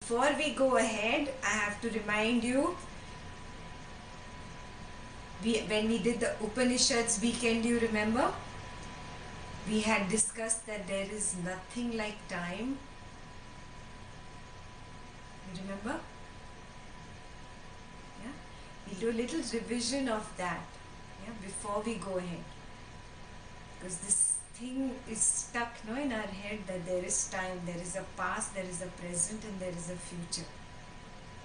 Before we go ahead, I have to remind you, when we did the Upanishads weekend, you remember? We had discussed that there is nothing like time. You remember? Yeah? We'll do a little revision of that, yeah, before we go ahead. Because this thing is stuck, no, in our head, that there is time, there is a past, there is a present, and there is a future.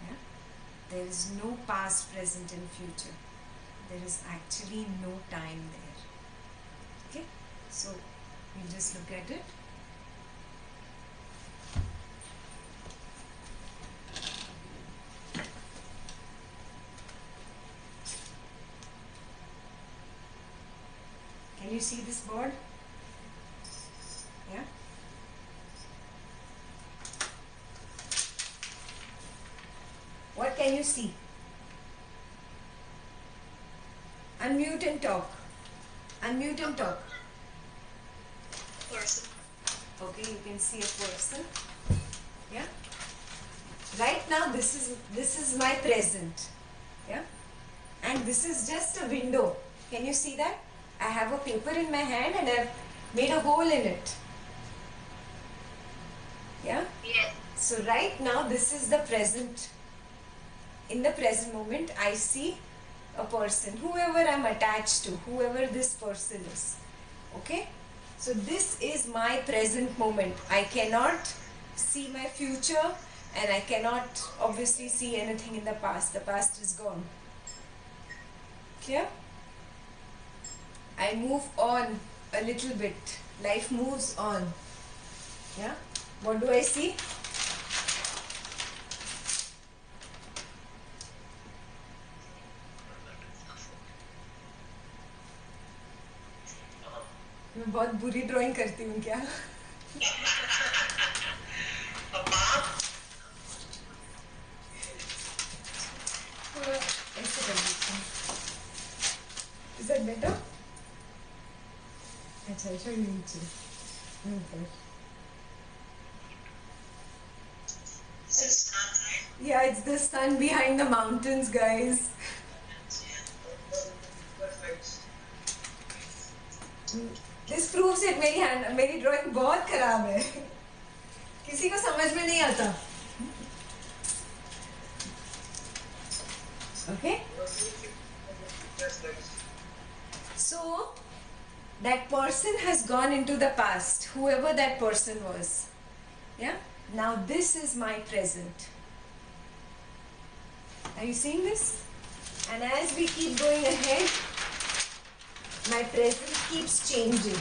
Yeah? There is no past, present, and future. There is actually no time there. Okay? So, we'll just look at it. Can you see this board? Yeah? What can you see? Unmute and talk. Unmute and talk. Person. Okay, you can see a person. Yeah? Right now this is my present. Yeah? And this is just a window. Can you see that? I have a paper in my hand and I've made a hole in it. Yeah? Yes. So right now this is the present. In the present moment I see a person, whoever I'm attached to, whoever this person is. Okay? So this is my present moment. I cannot see my future and I cannot obviously see anything in the past. The past is gone. Clear? I move on a little bit. Life moves on. Yeah? What do I see? मैं बहुत बुरी drawing करती हूँ क्या? ऐसे कर देती हूँ. Is that better? अच्छा, ऐसा नीचे. ऊपर. Yeah, it's the sun behind the mountains, guys. This proves it. मेरी ड्राइंग बहुत खराब है. किसी को समझ में नहीं आता. Okay? So, that person has gone into the past, whoever that person was. Yeah? Now this is my present. Are you seeing this? And as we keep going ahead, my present keeps changing.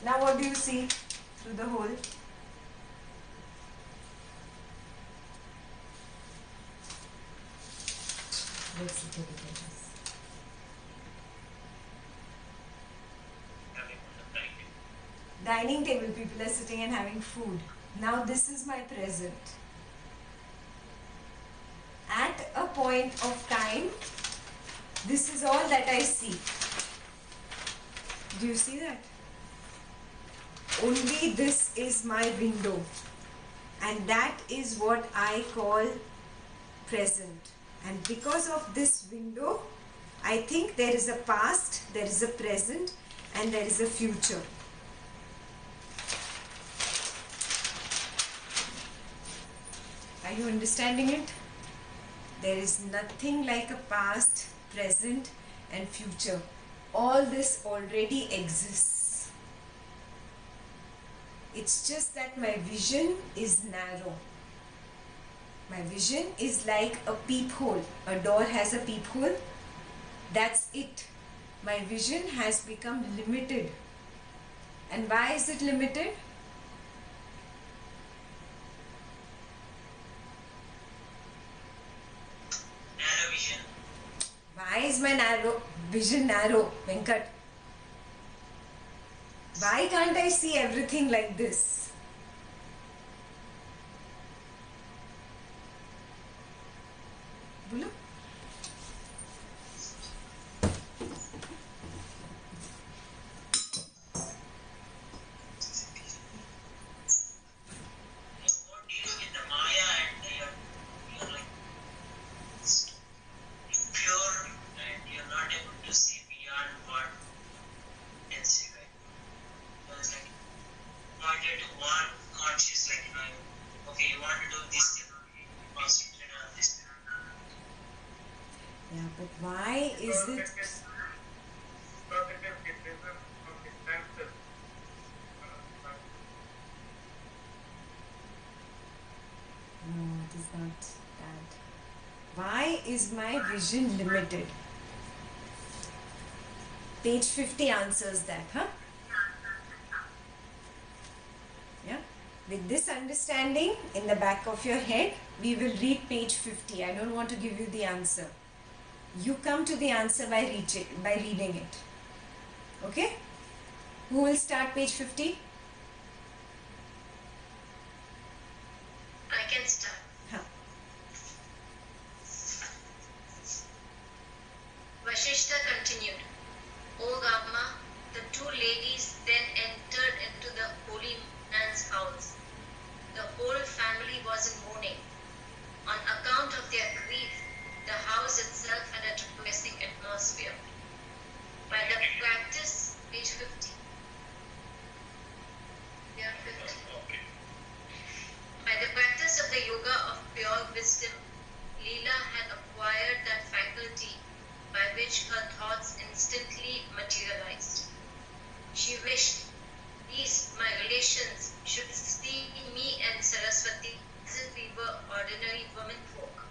Now what do you see through the hole? Let's look at it like this. Dining table, people are sitting and having food. Now this is my present. At a point of time, this is all that I see. Do you see that? Only this is my window. And that is what I call present. And because of this window, I think there is a past, there is a present, and there is a future. Are you understanding it? There is nothing like a past, present, and future. All this already exists. It's just that my vision is narrow. My vision is like a peephole. A door has a peephole. That's it. My vision has become limited. And why is it limited? Narrow vision. Why is my vision narrow, Venkat? Why can't I see everything like this? बोलो. is it? Positive criticism of the senses. No, it is not that. Why is my vision limited? Page 50 answers that, huh? Yeah. With this understanding in the back of your head, we will read page 50. I don't want to give you the answer. You come to the answer by reading it. Okay? Who will start page 50? I can start. Huh. Vasistha continued, O Rama, the two ladies then entered into the holy man's house. The whole family was in mourning. On account of their grief, the house itself had a depressing atmosphere. By the practice, page 50. Yeah, 50. By the practice of the yoga of pure wisdom, Leela had acquired that faculty by which her thoughts instantly materialized. She wished these, my relations, should see me and Saraswati as if we were ordinary womenfolk.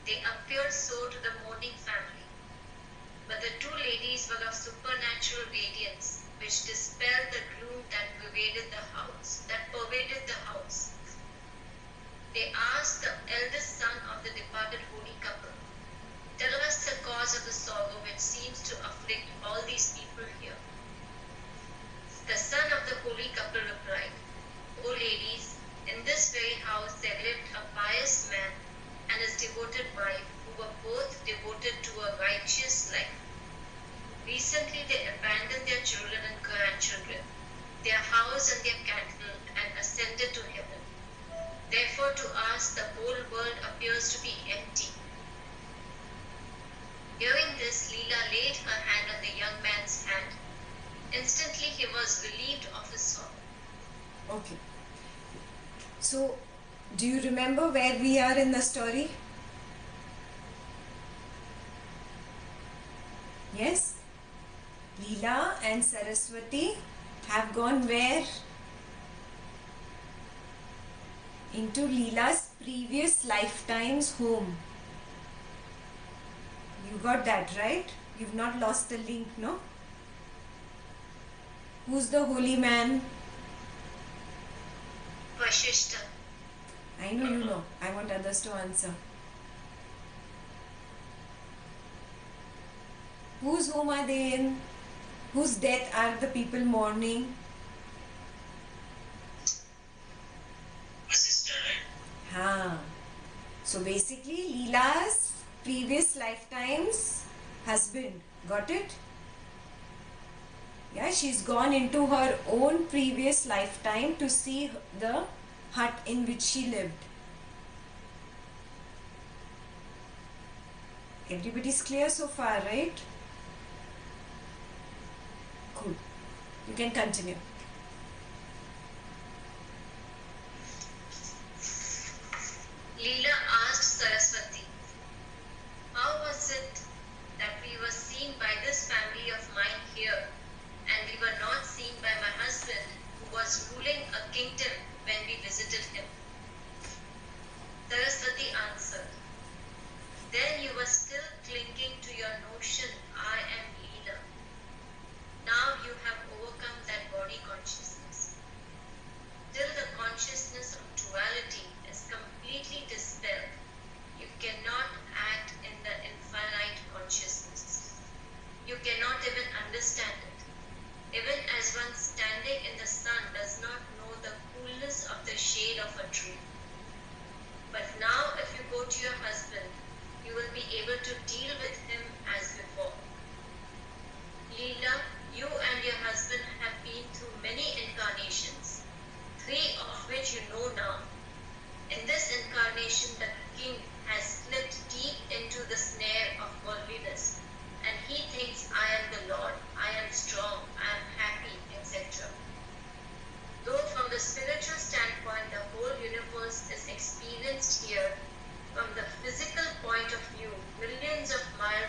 They appeared so to the mourning family. But the two ladies were of supernatural radiance, which dispelled the gloom that pervaded the house. They asked the eldest son of the departed holy couple, tell us the cause of the sorrow which seems to afflict all these people here. The son of the holy couple replied, O ladies, in this very house there lived a pious man and his devoted wife, who were both devoted to a righteous life. Recently they abandoned their children and grandchildren, their house and their cattle, and ascended to heaven. Therefore to us the whole world appears to be empty. Hearing this, Leela laid her hand on the young man's hand. Instantly he was relieved of his sorrow. Okay. So, do you remember where we are in the story? Yes? Leela and Saraswati have gone where? Into Leela's previous lifetime's home. You got that, right? You've not lost the link, no? Who's the holy man? Vasistha. I know you know. I want others to answer. Whose home are they in? Whose death are the people mourning? Vasistha, right? Ha. So basically, Leela's previous lifetime's husband. Got it? Yeah, she's gone into her own previous lifetime to see the hut in which she lived. Everybody's clear so far, right? Cool. You can continue. Leela asked Saraswati, how was it that we were seen by this family of mine here, and we were not seen by my husband, who was ruling a kingdom when we visited him? Saraswati answered, then you were still clinging to your notion, I am Leela. Now you have overcome that body consciousness. Till the consciousness of duality is completely dispelled, you cannot act in the infinite consciousness. You cannot even understand it. Even as one standing in the sun does not know the coolness of the shade of a tree. But now if you go to your husband, you will be able to deal with him as before. Leela, you and your husband have been through many incarnations, 3 of which you know now. In this incarnation, the king has slipped deep into the snare of worldliness, and he thinks I am the Lord, I am strong, I am happy, etc. Though from the spiritual standpoint, the whole universe is experienced here, from the physical point of view, millions of miles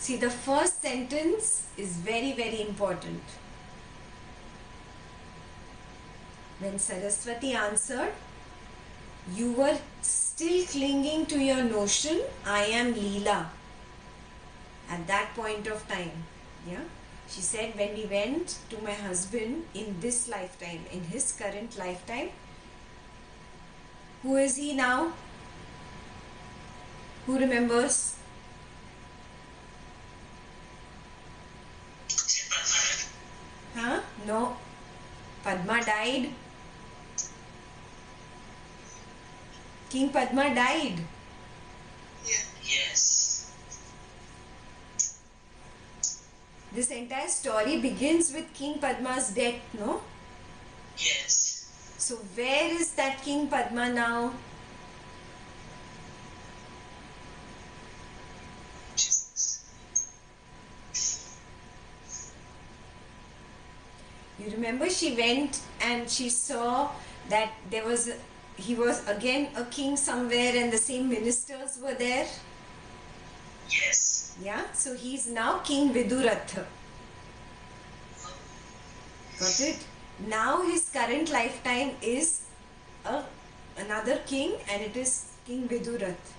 See, the first sentence is very, very important. When Saraswati answered, you were still clinging to your notion, I am Leela. At that point of time, yeah, she said, when we went to my husband in this lifetime, in his current lifetime, who is he now? Who remembers? Huh? No. Padma died. King Padma died. Yes. This entire story begins with King Padma's death, no? Yes. So where is that King Padma now? You remember she went and she saw that he was again a king somewhere and the same ministers were there. Yes. Yeah, so he's now King Viduratha. Got it? Now his current lifetime is another king and it is King Vidurath.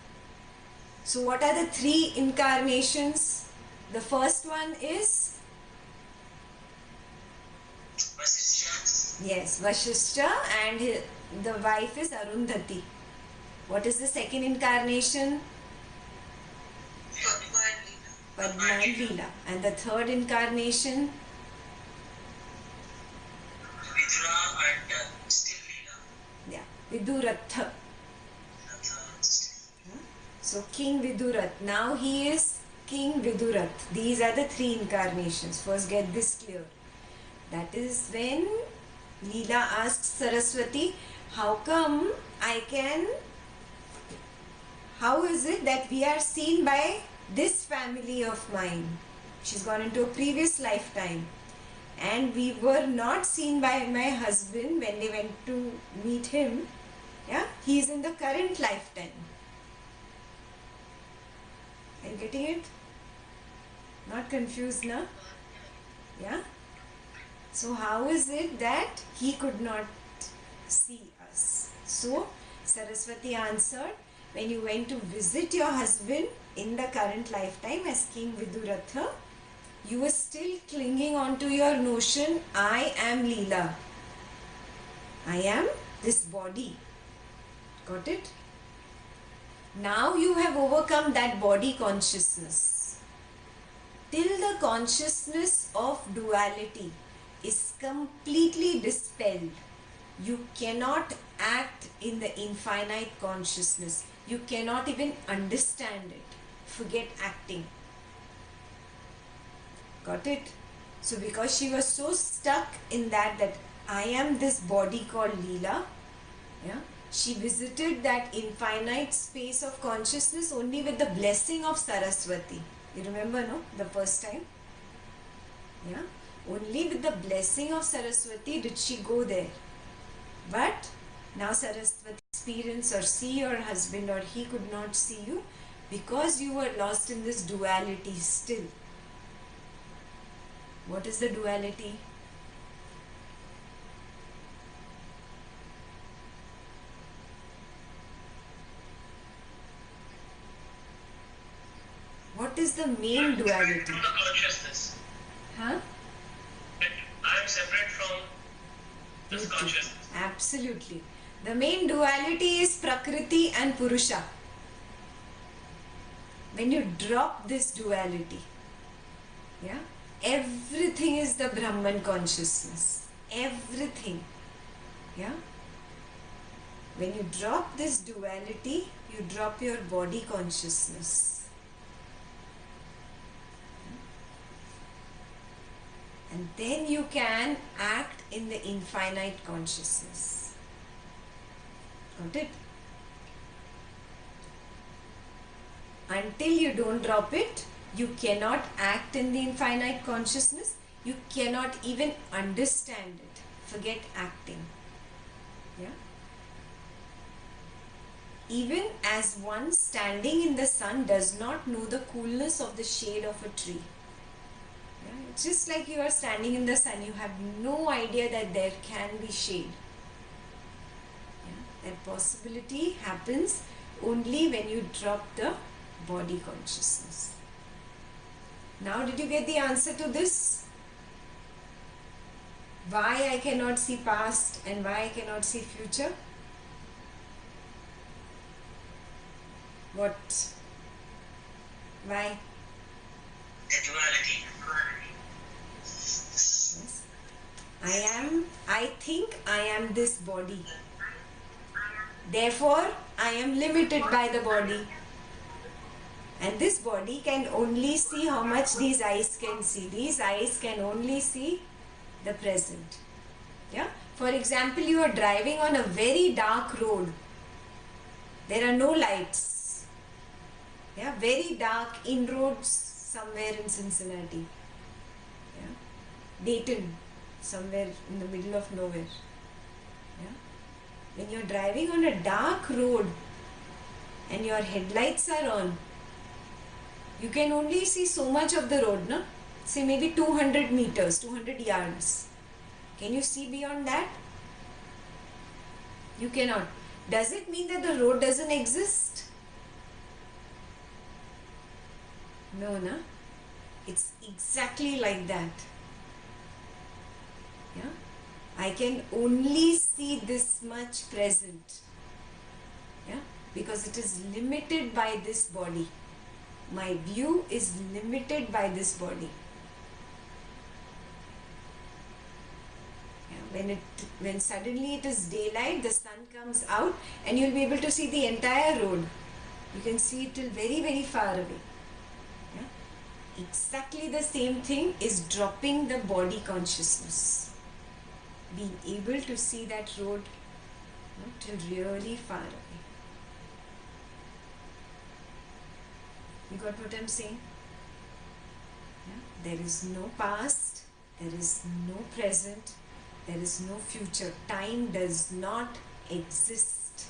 So what are the three incarnations? The first one is? Vasistha. Yes, Vasistha, and the wife is Arundhati. What is the second incarnation? Padma and Leela. And the third incarnation? Vidura and still Leela. Yeah, Viduratha. So King Vidurath. Now he is King Vidurath. These are the three incarnations. First get this clear. That is when Leela asks Saraswati, how is it that we are seen by this family of mine? She's gone into a previous lifetime. And we were not seen by my husband when they went to meet him. Yeah, he is in the current lifetime. Are you getting it? Not confused, na? Yeah? So how is it that he could not see us? So Saraswati answered, when you went to visit your husband in the current lifetime as King Viduratha, you were still clinging on to your notion, I am Leela. I am this body. Got it? Now you have overcome that body consciousness. Till the consciousness of duality is completely dispelled, you cannot act in the infinite consciousness. You cannot even understand it. Forget acting. Got it? So because she was so stuck in that I am this body called Leela, yeah, she visited that infinite space of consciousness only with the blessing of Saraswati. You remember, no? The first time? Yeah? Only with the blessing of Saraswati did she go there. But now Saraswati experience or see your husband or he could not see you because you were lost in this duality still. What is the duality? What is the main duality? From the consciousness. Huh? I am separate from this consciousness. Absolutely. The main duality is Prakriti and Purusha. When you drop this duality, yeah, everything is the Brahman consciousness. Everything. Yeah. When you drop this duality, you drop your body consciousness. And then you can act in the infinite consciousness. Got it? Until you don't drop it, you cannot act in the infinite consciousness. You cannot even understand it. Forget acting. Yeah? Even as one standing in the sun does not know the coolness of the shade of a tree. Yeah? It's just like you are standing in the sun, you have no idea that there can be shade. Yeah? That possibility happens only when you drop the body consciousness. Now, did you get the answer to this? Why I cannot see past and why I cannot see future? What? Why? The duality. Yes. I think I am this body. Therefore, I am limited by the body. And this body can only see how much these eyes can see. These eyes can only see the present. Yeah? For example, you are driving on a very dark road. There are no lights. Yeah? Very dark inroads somewhere in Cincinnati. Yeah? Dayton, somewhere in the middle of nowhere. Yeah? When you are driving on a dark road and your headlights are on, you can only see so much of the road, no? Say maybe 200 meters, 200 yards. Can you see beyond that? You cannot. Does it mean that the road doesn't exist? No, no. It's exactly like that. Yeah? I can only see this much present. Yeah? Because it is limited by this body. My view is limited by this body. Yeah, when suddenly it is daylight, the sun comes out and you'll be able to see the entire road. You can see it till very, very far away. Yeah? Exactly the same thing is dropping the body consciousness. Being able to see that road, till really far away. You got what I'm saying? Yeah? There is no past, there is no present, there is no future. Time does not exist.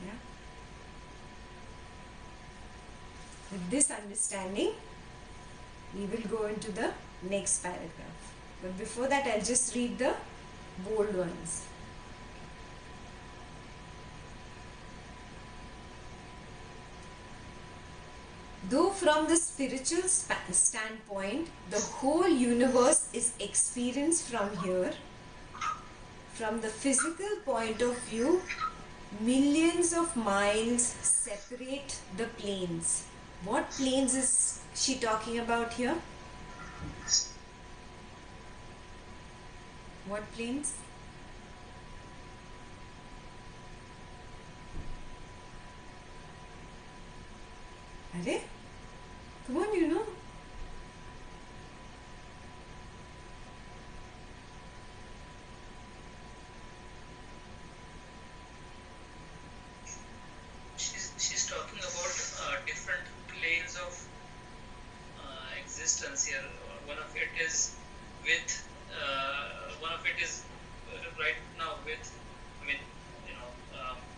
Yeah? With this understanding, we will go into the next paragraph. But before that, I'll just read the bold ones. Though from the spiritual standpoint, the whole universe is experienced from here, from the physical point of view, millions of miles separate the planes. What planes is she talking about here? What planes? Are? Come on, you know. She's talking about different planes of existence here. One of it is with, right now with, I mean,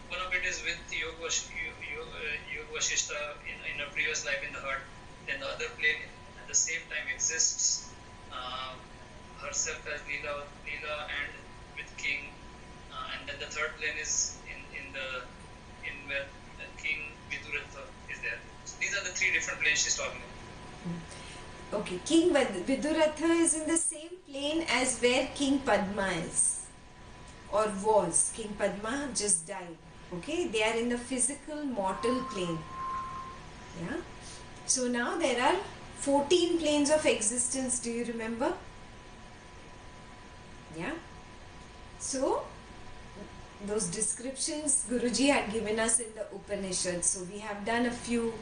one of it is with Yoga Vasistha in a previous life in the heart. Then the other plane at the same time exists herself as Leela and with King, and then the third plane is in where King Viduratha is there. So these are the three different planes she's talking about. Okay, King Viduratha is in the same plane as where King Padma is or was. King Padma just died. Okay, they are in the physical mortal plane. Yeah. So now there are 14 planes of existence. Do you remember? Yeah. So those descriptions Guruji had given us in the Upanishads. So we have done a few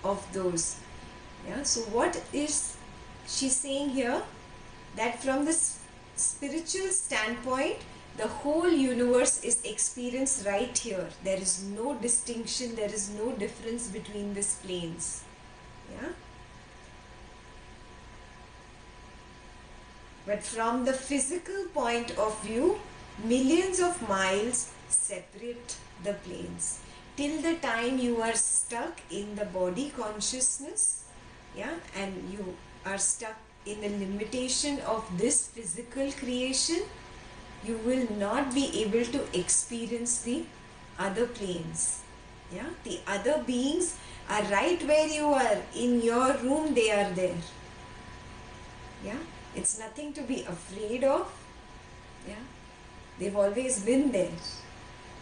of those. Yeah. So what is she saying here? That from the spiritual standpoint, the whole universe is experienced right here. There is no distinction, there is no difference between these planes. Yeah? But from the physical point of view, millions of miles separate the planes. Till the time you are stuck in the body consciousness, yeah, and you are stuck in the limitation of this physical creation, you will not be able to experience the other planes. Yeah, the other beings are right where you are. In your room, they are there. Yeah, it's nothing to be afraid of. Yeah, they've always been there.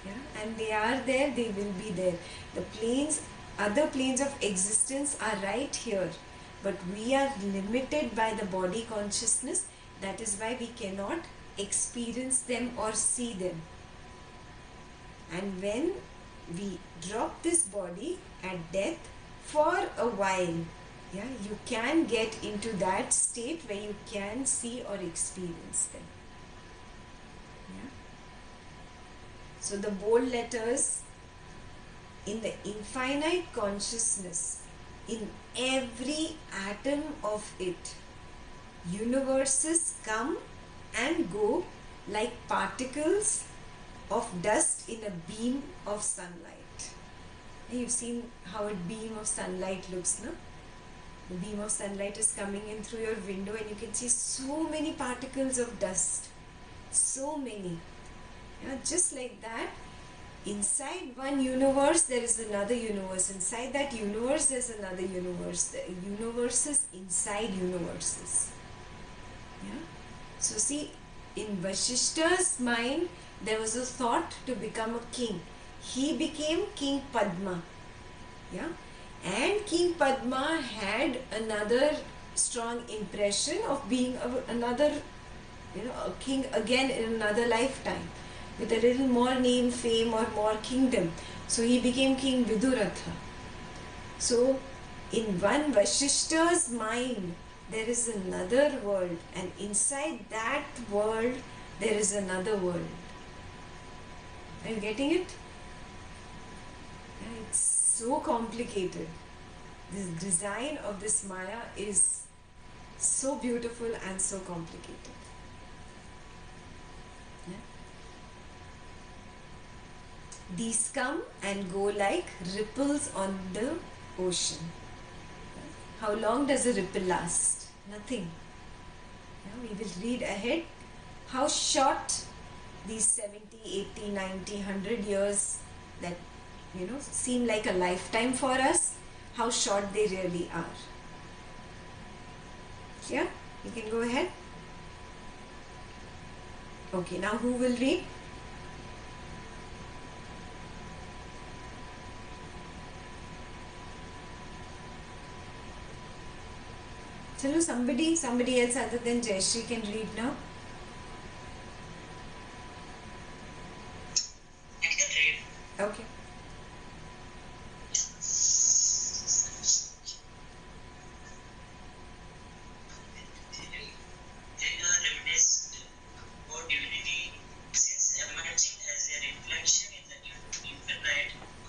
Yeah, and they are there, they will be there. The planes, other planes of existence are right here, but we are limited by the body consciousness. That is why we cannot experience them or see them. And when we drop this body at death, for a while, yeah, you can get into that state where you can see or experience them. Yeah. So the bold letters, in the infinite consciousness, in every atom of it, universes come and go like particles of dust in a beam of sunlight. You've seen how a beam of sunlight looks, no? The beam of sunlight is coming in through your window and you can see so many particles of dust. So many. Yeah, just like that, inside one universe there is another universe. Inside that universe there's another universe. The universes inside universes. Yeah. So see, in Vasistha's mind there was a thought to become a king. He became King Padma. Yeah. And King Padma had another strong impression of being another, a king again in another lifetime, with a little more name, fame, or more kingdom. So he became King Viduratha. So in one Vasistha's mind there is another world, and inside that world there is another world. Are you getting it? It's so complicated. This design of this Maya is so beautiful and so complicated. Yeah? These come and go like ripples on the ocean. How long does a ripple last? Nothing. Yeah, we will read ahead how short these 70, 80, 90, 100 years that seem like a lifetime for us, how short they really are. Yeah, you can go ahead. Okay, now who will read? Chalo, somebody else other than Jayashree can read now. I can read. Okay.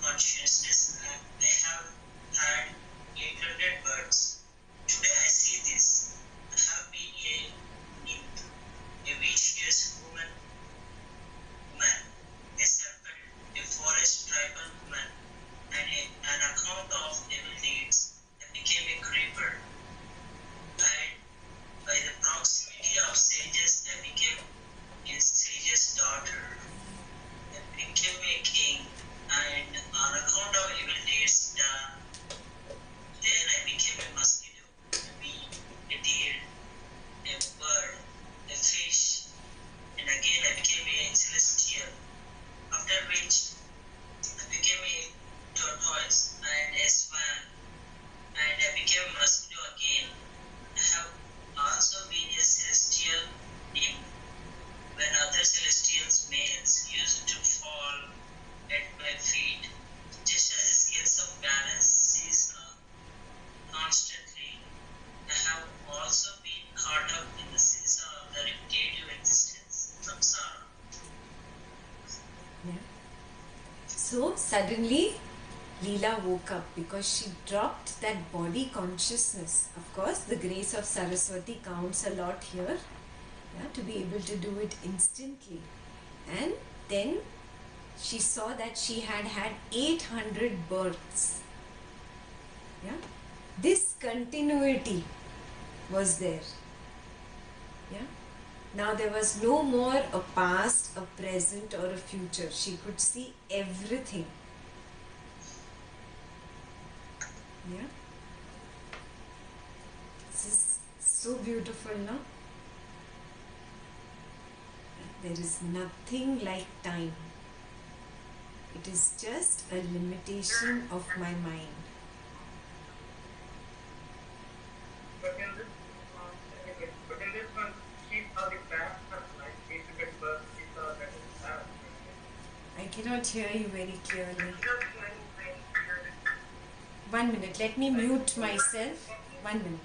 Consciousness, they have had 800 births. Today I see this. I have been a nymph, a vicious woman, a serpent, a forest tribal woman, and an account of evil deeds. I became a creeper. And by the proximity of sages, I became a sage's daughter. I became a king, and on account of evil deeds done, then I became a mosquito, a bee, a deer, a bird, a fish, and again I became a celestial. After which I became a tortoise and a swan, and I became a mosquito again. I have also been a celestial nymph when other celestials males used to fall at my feet. Just as the scales of balance seesaw constantly, I have also been caught up in the seesaw of the repetitive existence, samsara. Yeah. So suddenly Leela woke up because she dropped that body consciousness. Of course, the grace of Saraswati counts a lot here. Yeah, to be able to do it instantly. And then she saw that she had had 800 births. Yeah, this continuity was there. Yeah, now there was no more a past, a present, or a future. She could see everything. Yeah, this is so beautiful, no? There is nothing like time. It is just a limitation of my mind. But in this, anyway, but in this one, she saw the past, like 800 births, she saw that is past. I cannot hear you very clearly. 1 minute, let me mute myself. 1 minute.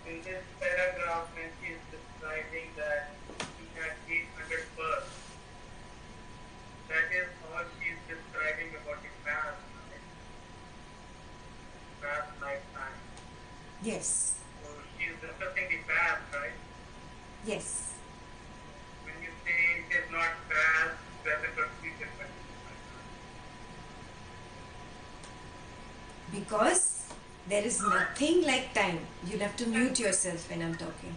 In this paragraph, when she is describing that she had 800 births, that is all she is describing about the past, right? Past lifetime. Yes. So she is discussing the past, right? Yes. When you say it is not past, present, or future, Because there is nothing like time. You'll have to mute yourself when I'm talking.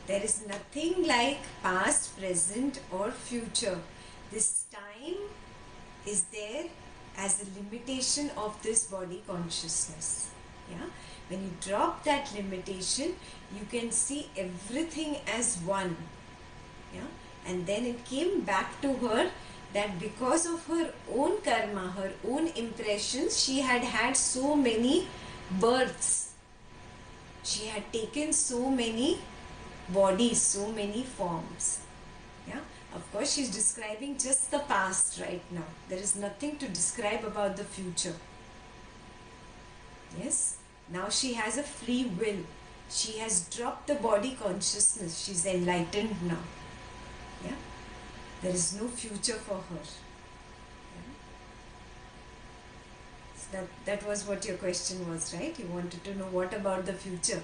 There is nothing like past, present, or future. This time is there as a limitation of this body consciousness. Yeah? When you drop that limitation, you can see everything as one. Yeah? And then it came back to her that because of her own karma, her own impressions, she had had so many births. She had taken so many bodies, so many forms. Yeah, of course, she's describing just the past right now. There is nothing to describe about the future. Yes, now she has a free will. She has dropped the body consciousness. She's enlightened now. Yeah, there is no future for her. Yeah? So that was what your question was, right? You wanted to know what about the future.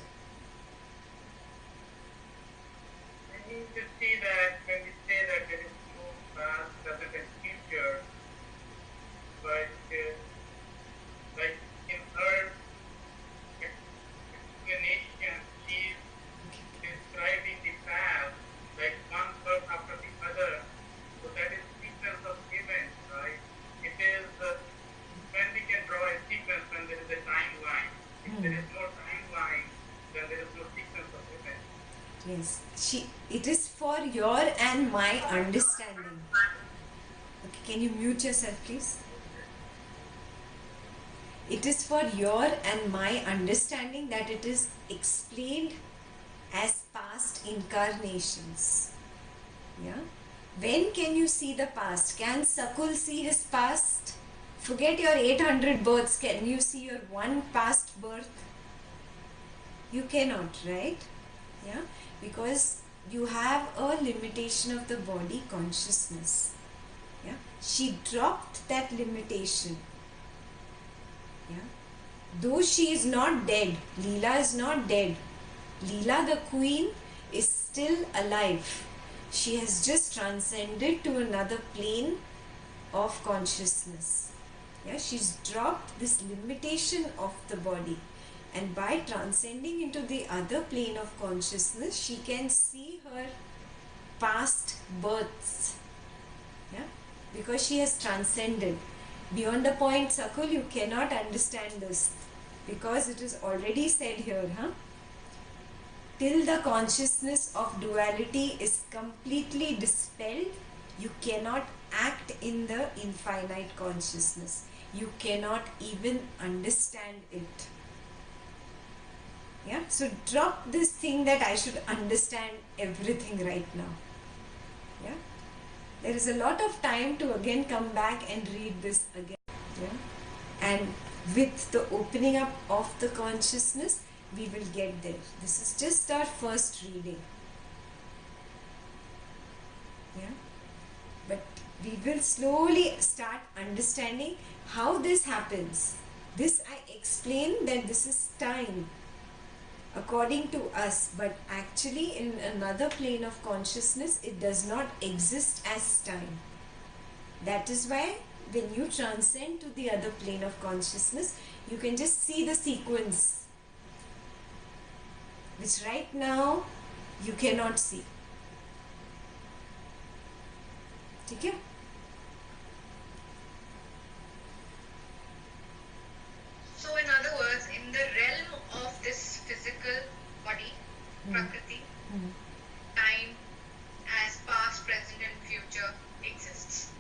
I need to see that when we say that there is no past, present, and future, but like in her explanation, she's describing the past like one birth after the other. So that is sequence of events, right? It is when we can draw a sequence when there is a timeline. If there is no timeline, then there is no sequence of events. Yes, it is for your and my understanding. Okay, can you mute yourself, please? It is for your and my understanding that it is explained as past incarnations. Yeah. When can you see the past? Can Sakul see his past? Forget your 800 births. Can you see your one past birth? You cannot, right? Yeah. Because you have a limitation of the body consciousness. Yeah. She dropped that limitation. Yeah. Though she is not dead, Leela is not dead. Leela the queen is still alive. She has just transcended to another plane of consciousness. Yeah, she's dropped this limitation of the body, and by transcending into the other plane of consciousness, she can see her past births. Yeah, because she has transcended. Beyond a point, Sakul, you cannot understand this because it is already said here, huh? Till the consciousness of duality is completely dispelled, you cannot act in the infinite consciousness. You cannot even understand it. Yeah, so drop this thing that I should understand everything right now. Yeah, there is a lot of time to again come back and read this again. Yeah, and with the opening up of the consciousness, we will get there. This is just our first reading. Yeah, but we will slowly start understanding how this happens. This I explain that this is time according to us, but actually in another plane of consciousness it does not exist as time. That is why when you transcend to the other plane of consciousness, you can just see the sequence, which right now you cannot see. Okay? So in other words, in the realm of this physical body, Prakriti, time as past, present and future exists.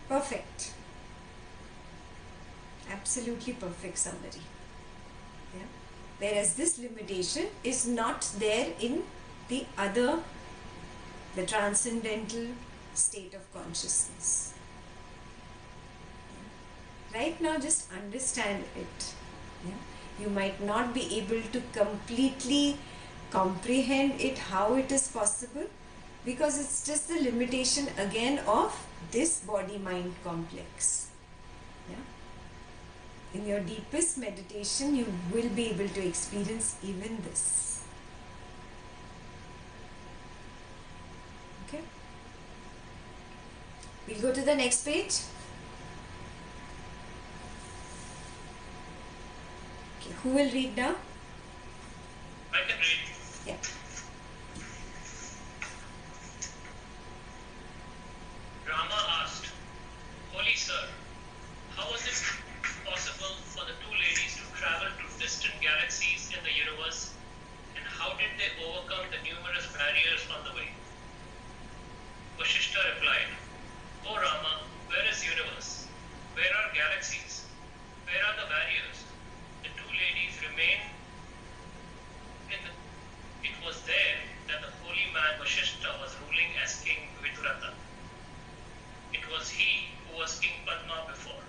Perfect. Absolutely perfect summary. Yeah? Whereas this limitation is not there in the other, the transcendental state of consciousness. Right now just understand it. Yeah? You might not be able to completely comprehend it, how it is possible, because it's just the limitation again of this body-mind complex. Yeah? In your deepest meditation, you will be able to experience even this. Okay? We'll go to the next page. Okay, who will read now? I can read. Yeah. Rama asked, Holy Sir, how was it possible for the two ladies to travel to distant galaxies in the universe, and how did they overcome the numerous barriers on the way? Vasistha replied, O Rama, where is universe? Where are galaxies? Where are the barriers? The two ladies remained it was there that the holy man Vasistha was ruling as King Viduratha. It was he who was King Padma before.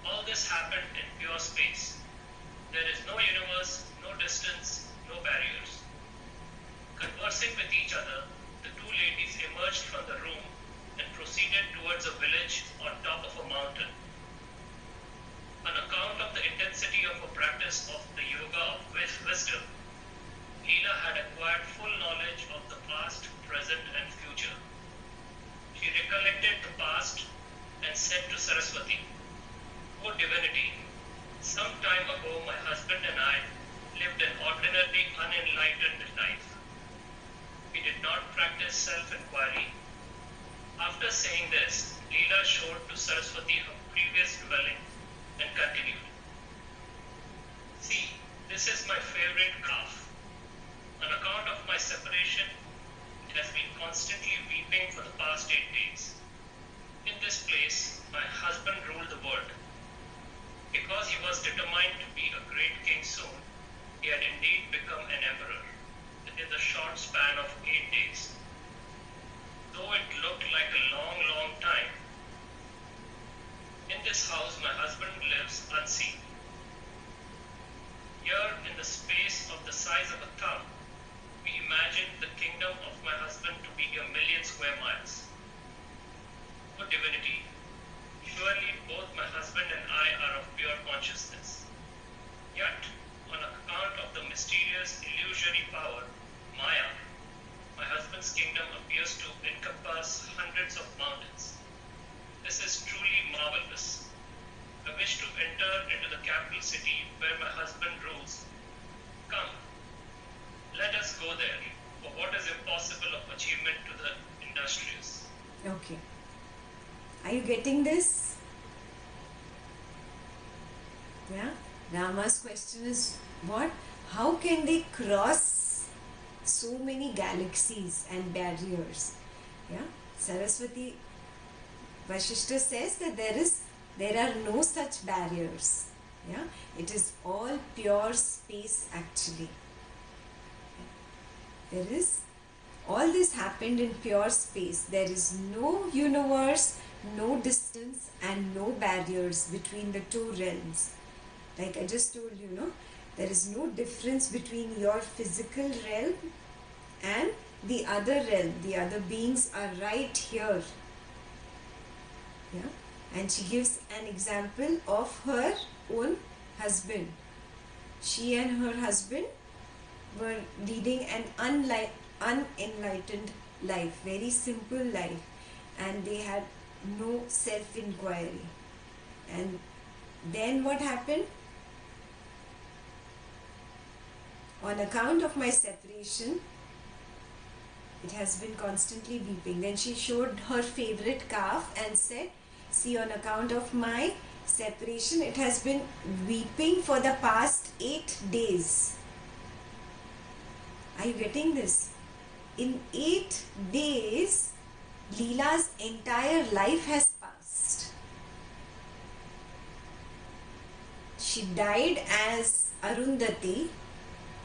All this happened in pure space. There is no universe, no distance, no barriers. Conversing with each other, the two ladies emerged from the room and proceeded towards a village on top of a mountain. On account of the intensity of her practice of the yoga of wisdom, Leela had acquired full knowledge of the past, present and future. She recollected the past and said to Saraswati, O divinity, some time ago my husband and I lived an ordinary unenlightened life. We did not practice self-inquiry. After saying this, Leela showed to Saraswati her previous dwelling and continued, See, this is my favorite calf. On account of my separation, it has been constantly weeping for the past 8 days. In this place, my husband ruled the world. Because he was determined to be a great king soon, he had indeed become an emperor within the short span of 8 days. Though it looked like a long, long time, in this house my husband lives unseen. Here, in the space of the size of a thumb, we imagined the kingdom of my husband to be 1,000,000 square miles. O divinity, surely both my husband and I are of pure consciousness. Yet, on account of the mysterious illusory power, Maya, my husband's kingdom appears to encompass hundreds of mountains. This is truly marvelous. I wish to enter into the capital city where my husband rules. Come, let us go there, for what is impossible of achievement to the industrious. Okay. Are you getting this? Yeah? Rama's question is what? How can they cross so many galaxies and barriers? Yeah? Saraswati Vasistha says that there are no such barriers. Yeah? It is all pure space actually. There is, all this happened in pure space. There is no universe, no distance and no barriers between the two realms. Like I just told you, there is no difference between your physical realm and the other realm, the other beings are right here. Yeah? And she gives an example of her own husband. She and her husband were leading an unenlightened life, very simple life, and they had no self-inquiry. And then what happened? On account of my separation, it has been constantly weeping. Then she showed her favorite calf and said, see, on account of my separation, it has been weeping for the past 8 days. Are you getting this? In 8 days, Leela's entire life has passed. She died as Arundhati,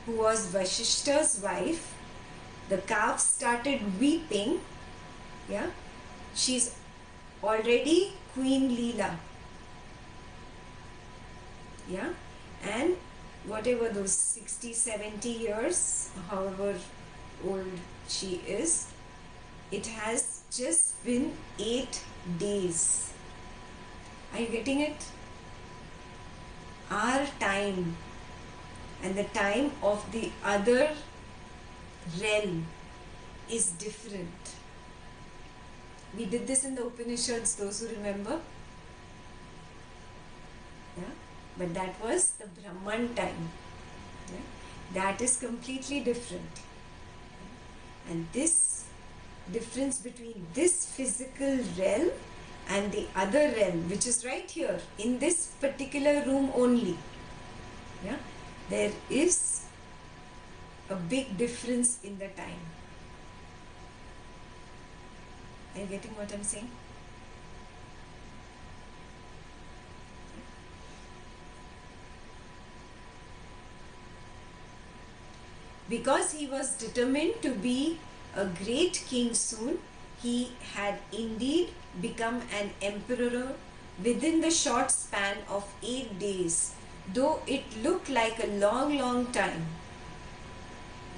who was Vasistha's wife. The calf started weeping. Yeah, she's already Queen Leela. Yeah, and whatever those 60, 70 years, however old she is, it has just been 8 days. Are you getting it? Our time and the time of the other realm is different. We did this in the Upanishads, those who remember. Yeah? But that was the Brahman time. Yeah? That is completely different. And this difference between this physical realm and the other realm, which is right here in this particular room only, yeah, there is a big difference in the time. Are you getting what I'm saying? Because he was determined to be a great king soon, he had indeed become an emperor within the short span of 8 days, though it looked like a long time.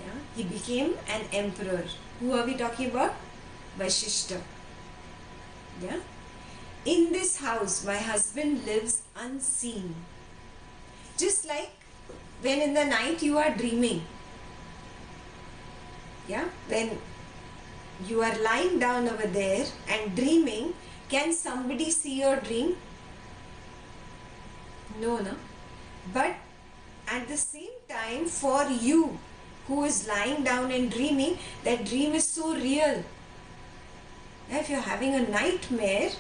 Yeah? He became an emperor. Who are we talking about? Vasistha. Yeah? In this house, my husband lives unseen. Just like when in the night you are dreaming. Yeah? When you are lying down over there and dreaming, can somebody see your dream? No, no. But at the same time, for you who is lying down and dreaming, that dream is so real. If you're having a nightmare,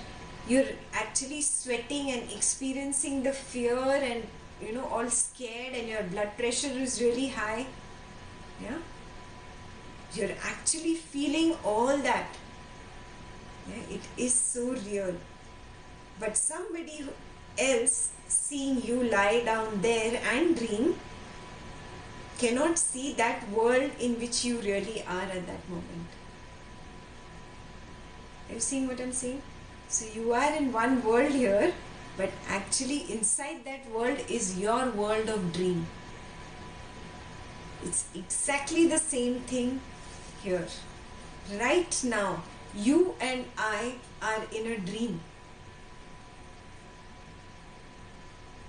you're actually sweating and experiencing the fear and all scared, and your blood pressure is really high. Yeah? You're actually feeling all that. Yeah? It is so real. But somebody else seeing you lie down there and dream cannot see that world in which you really are at that moment. Are you seeing what I'm saying? So you are in one world here, but actually inside that world is your world of dream. It's exactly the same thing here. Right now, you and I are in a dream.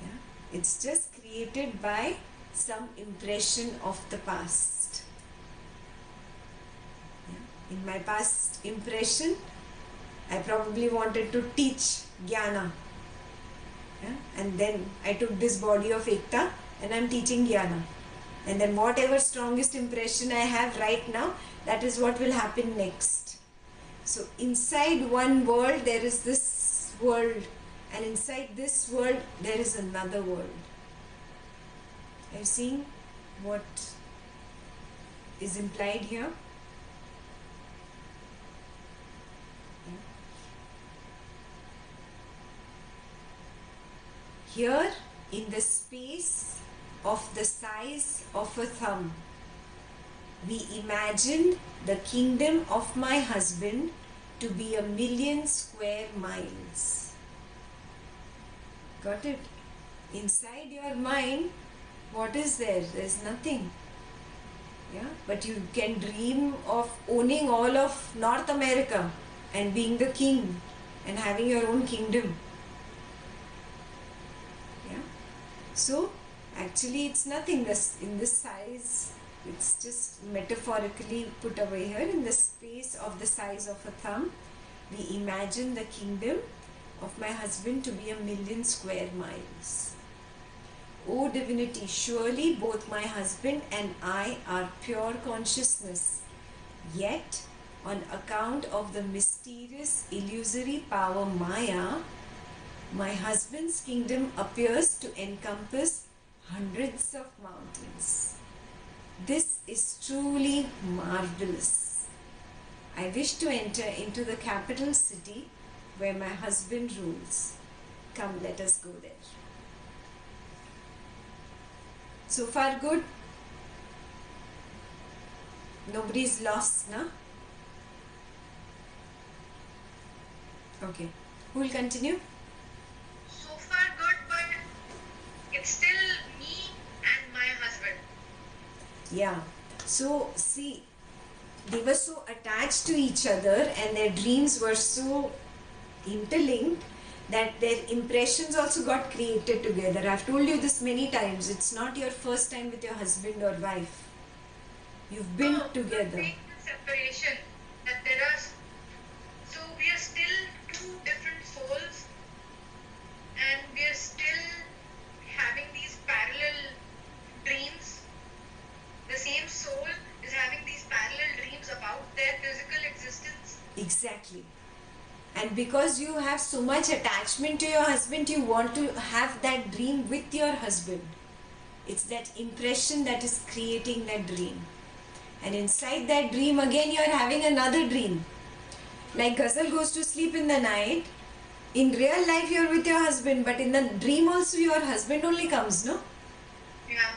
Yeah? It's just created by some impression of the past. Yeah? In my past impression, I probably wanted to teach Jnana. Yeah? And then I took this body of Ekta and I'm teaching Jnana. And then whatever strongest impression I have right now, that is what will happen next. So inside one world there is this world, and inside this world there is another world. Are you seeing what is implied here? Here, in the space of the size of a thumb, we imagined the kingdom of my husband to be 1,000,000 square miles. Got it? Inside your mind, what is there? There is nothing. Yeah, but you can dream of owning all of North America and being the king and having your own kingdom. Yeah. So actually it's nothing. This in this size, it's just metaphorically put away here. In the space of the size of a thumb, we imagine the kingdom of my husband to be 1,000,000 square miles. O divinity, surely both my husband and I are pure consciousness. Yet, on account of the mysterious illusory power Maya, my husband's kingdom appears to encompass hundreds of mountains. This is truly marvelous. I wish to enter into the capital city where my husband rules. Come, let us go there. So far good? Nobody's lost, no? Okay. Who will continue? So far good, but it's still me and my husband. Yeah. So, see, they were so attached to each other and their dreams were so interlinked that their impressions also got created together. I've told you this many times. It's not your first time with your husband or wife. You've been No, together. make the separation that there are. So we are still two different souls, and we are still having these parallel dreams. The same soul is having these parallel dreams about their physical existence. Exactly. And because you have so much attachment to your husband, you want to have that dream with your husband. It's that impression that is creating that dream. And inside that dream, again, you are having another dream. Like Ghazal goes to sleep in the night. In real life, you are with your husband, but in the dream also, your husband only comes, no? Yeah.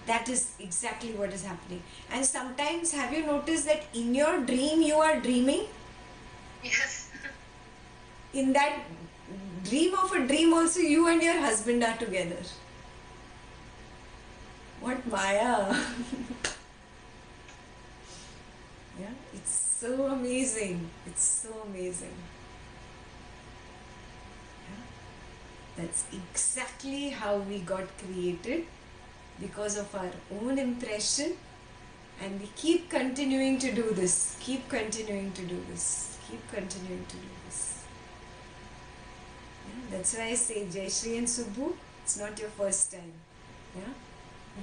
That is exactly what is happening. And sometimes, have you noticed that in your dream, you are dreaming? Yes. In that dream of a dream also, you and your husband are together. What Maya! Yeah, it's so amazing. It's so amazing. Yeah? That's exactly how we got created, because of our own impression, and we keep continuing to do this. Keep continuing to do this. Keep continuing to do this. Yeah? That's why I say Jayashree and Subbu, it's not your first time. Yeah?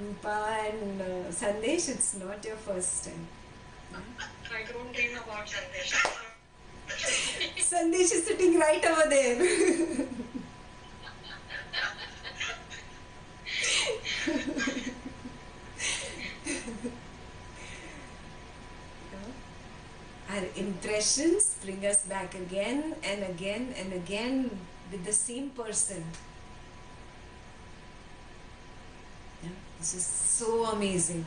Rupa and Sandesh, it's not your first time. I don't dream about Sandesh. Sandesh is sitting right over there. Our impressions bring us back again and again and again with the same person. Yeah, this is so amazing.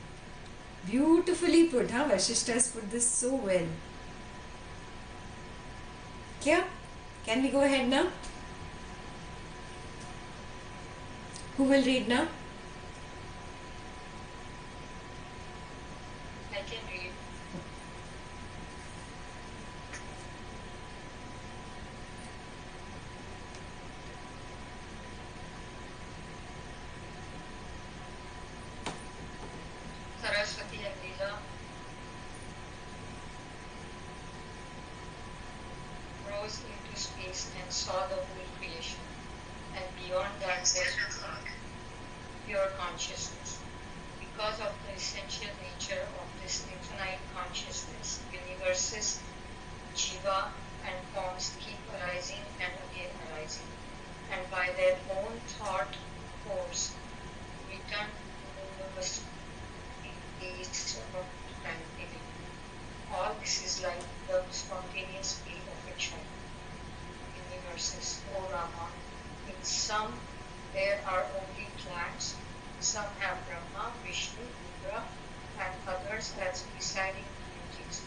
Beautifully put, huh? Vasistha has put this so well. Kya? Can we go ahead now? Who will read now? I can read. Saraswati and Leela rose into space and saw the whole creation, and beyond that was pure consciousness. Because of the essential nature of this infinite consciousness, universes, jiva, and forms keep arising and again arising, and by their own thought force return to the space of tranquility. All this is like the spontaneous play of a child. Universes, O Rama, in some there are only plants, some have Brahma, Vishnu, Rudra, and others as presiding deities,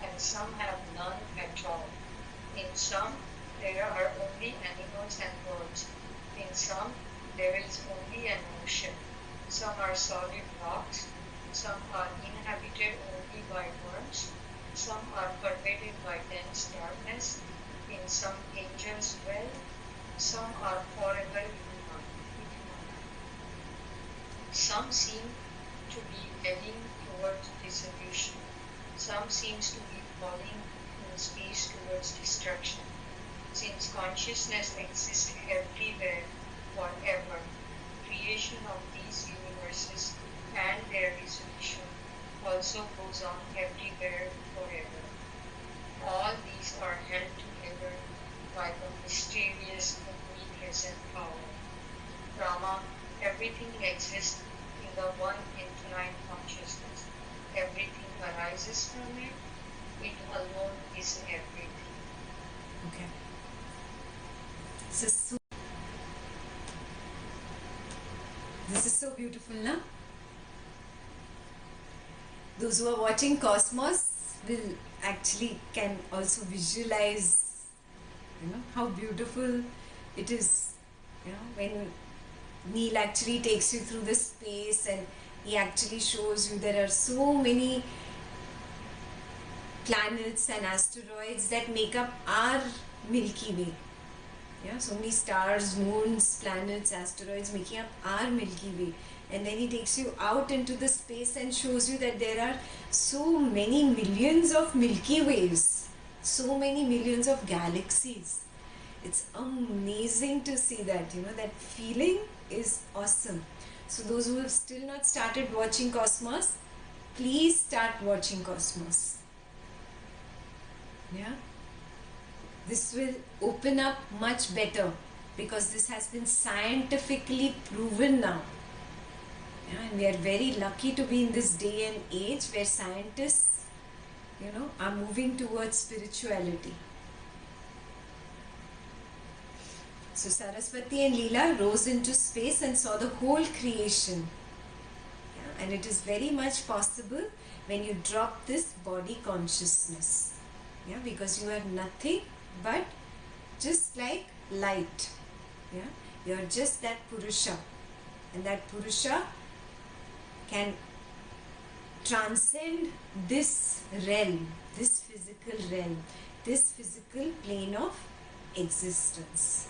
and some have none at all. In some there are only animals and birds. In some there is only an ocean. Some are solid rocks, some some are inhabited only by worms, some are pervaded by dense darkness, in some angels dwell, some are forever illumined. Some seem to be heading towards dissolution, some seems to be falling in space towards destruction. Since consciousness exists everywhere, forever, creation of these universes and their dissolution also goes on everywhere, forever. All these are held together by the mysterious omnipresent power. Brahma, everything exists in the one infinite consciousness. Everything arises from it. It alone is everything. Okay. This is so beautiful, na? Those who are watching Cosmos will actually can also visualize, how beautiful it is. When Neil actually takes you through the space and he actually shows you there are so many planets and asteroids that make up our Milky Way. So many stars, moons, planets, asteroids making up our Milky Way. And then he takes you out into the space and shows you that there are so many millions of Milky Ways, so many millions of galaxies. It's amazing to see that, that feeling is awesome. So those who have still not started watching Cosmos, please start watching Cosmos. Yeah. This will open up much better because this has been scientifically proven now. And we are very lucky to be in this day and age where scientists, are moving towards spirituality. So Saraswati and Leela rose into space and saw the whole creation. And it is very much possible when you drop this body consciousness. Because you are nothing but just like light. You're just that Purusha, and that Purusha can transcend this realm, this physical realm, this physical plane of existence.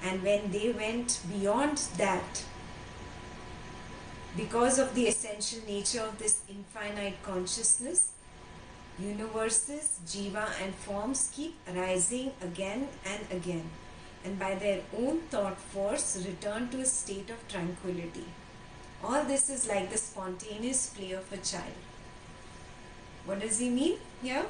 And when they went beyond that, because of the essential nature of this infinite consciousness, universes, jiva and forms keep arising again and again, and by their own thought force return to a state of tranquility. All this is like the spontaneous play of a child. What does he mean here?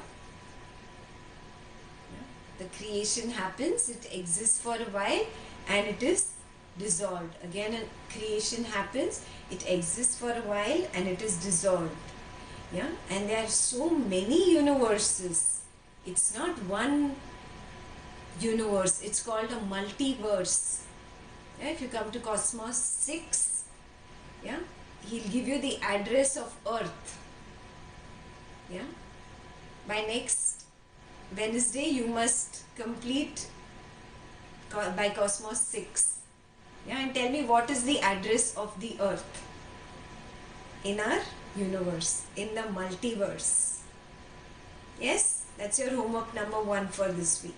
The creation happens, it exists for a while and it is dissolved. Again, a creation happens, it exists for a while and it is dissolved. And there are so many universes. It's not one universe, it's called a multiverse. If you come to Cosmos 6, he'll give you the address of Earth. By next Wednesday you must complete by Cosmos 6. And tell me what is the address of the Earth in our universe, in the multiverse. Yes, that's your homework number 1 for this week.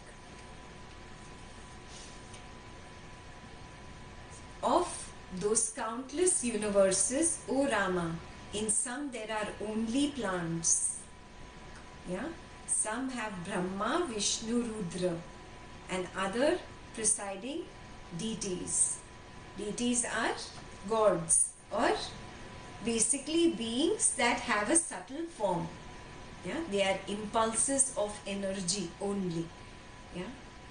Of those countless universes, O Rama, in some there are only plants. Some have Brahma, Vishnu, Rudra and other presiding deities. Deities are gods or basically beings that have a subtle form. They are impulses of energy only.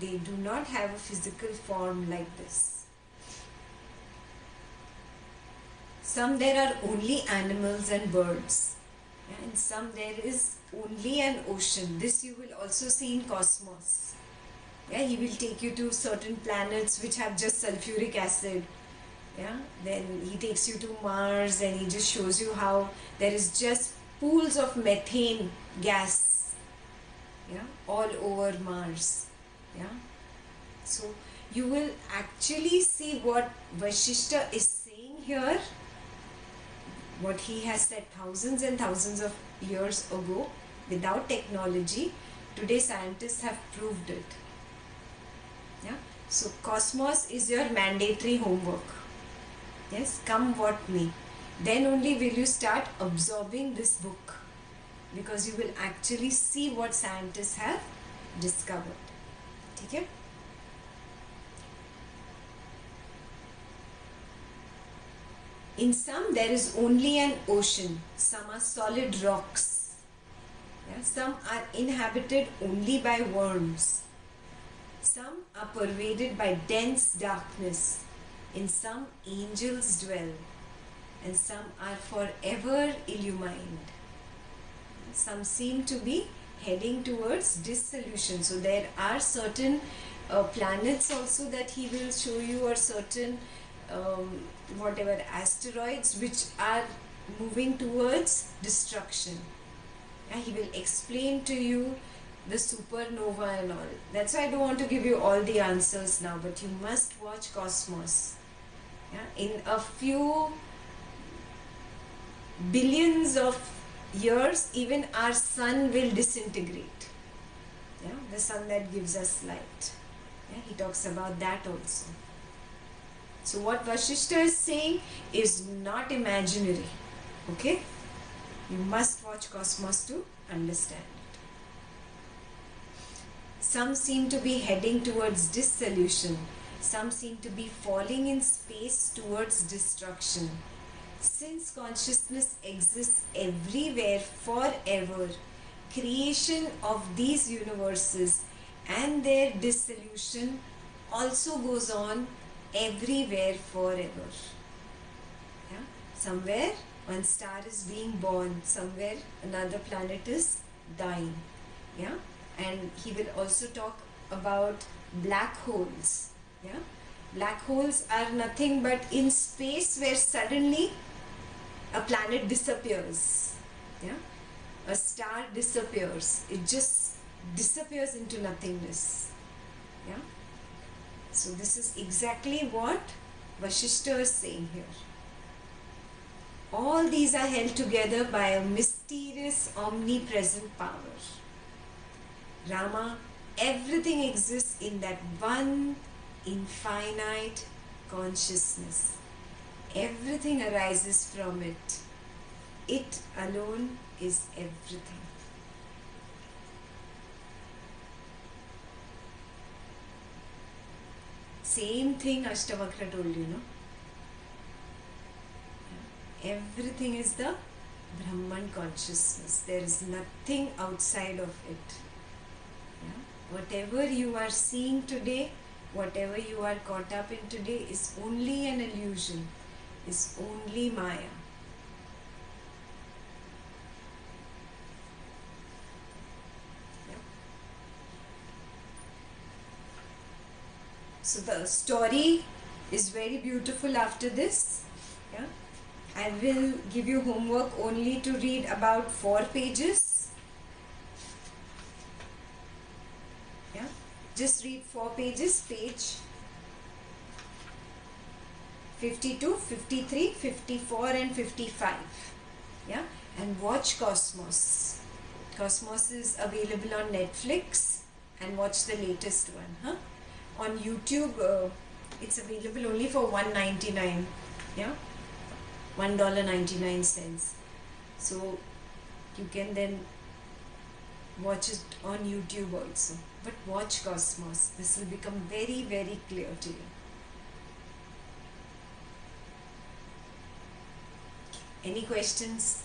They do not have a physical form like this. Some there are only animals and birds. And some there is only an ocean. This you will also see in Cosmos. He will take you to certain planets which have just sulfuric acid. Then he takes you to Mars and he just shows you how there is just pools of methane gas all over Mars. So you will actually see what Vasistha is saying here What he has said thousands and thousands of years ago without technology, today scientists have proved it. Yeah? So cosmos is your mandatory homework. Yes, come what may. Then only will you start absorbing this book, because you will actually see what scientists have discovered. Okay? In some there is only an ocean, some are solid rocks. Yeah? Some are inhabited only by worms. Some are pervaded by dense darkness. In some angels dwell, and some are forever illumined. Some seem to be heading towards dissolution. So there are certain planets also that he will show you, or certain whatever asteroids which are moving towards destruction. Yeah, he will explain to you the supernova and all. That's why I don't want to give you all the answers now, but you must watch Cosmos. Yeah? In a few billions of years, even our sun will disintegrate. Yeah? The sun that gives us light. Yeah? He talks about that also. So what Vasistha is saying is not imaginary. Okay? You must watch Cosmos to understand it. Some seem to be heading towards dissolution. Some seem to be falling in space towards destruction. Since consciousness exists everywhere forever, creation of these universes and their dissolution also goes on everywhere forever. Yeah? Somewhere one star is being born, somewhere another planet is dying. Yeah? And he will also talk about black holes. Yeah? Black holes are nothing but in space where suddenly a planet disappears. Yeah? A star disappears. It just disappears into nothingness. Yeah? So this is exactly what Vasistha is saying here. All these are held together by a mysterious omnipresent power. Rama, everything exists in that one infinite consciousness. Everything arises from it. It alone is everything. Same thing Ashtavakra told you, no? Everything is the Brahman consciousness. There is nothing outside of it. Yeah? Whatever you are seeing today, whatever you are caught up in today is only an illusion, is only Maya. Yeah? So the story is very beautiful after this. Yeah? I will give you homework only to read about 4 pages. Yeah? Just read 4 pages, page 52, 53, 54 and 55. Yeah? And watch Cosmos. Cosmos is available on Netflix, and watch the latest one. Huh? On YouTube, it's available only for $1.99. Yeah? $1.99. So you can then watch it on YouTube also. But watch Cosmos. This will become very, very clear to you. Any questions?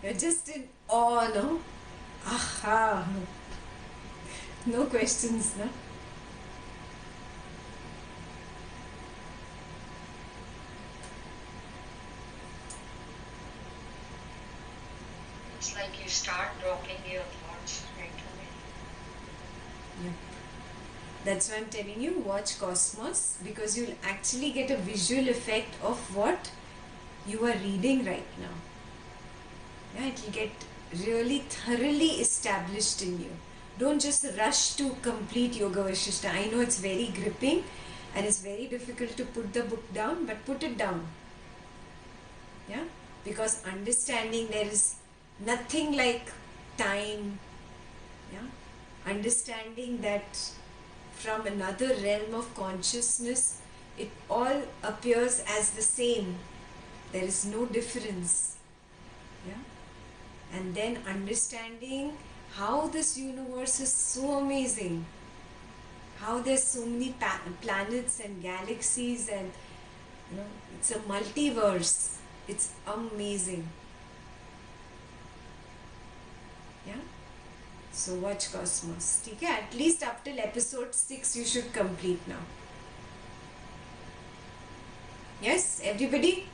You're just in awe, no? Aha! No questions, no? It's like you start dropping your thoughts right away. Yeah. That's why I'm telling you, watch Cosmos, because you'll actually get a visual effect of what you are reading right now. Yeah, it will get really thoroughly established in you. Don't just rush to complete Yoga Vasishtha. I know it's very gripping and it's very difficult to put the book down, but put it down. Yeah? Because understanding there is nothing like time. Yeah? Understanding that from another realm of consciousness, it all appears as the same. There is no difference. Yeah? And then understanding how this universe is so amazing, how there's so many planets and galaxies, and it's a multiverse. It's amazing. Yeah. So watch Cosmos. Okay? At least up till episode 6 you should complete now. Yes, everybody?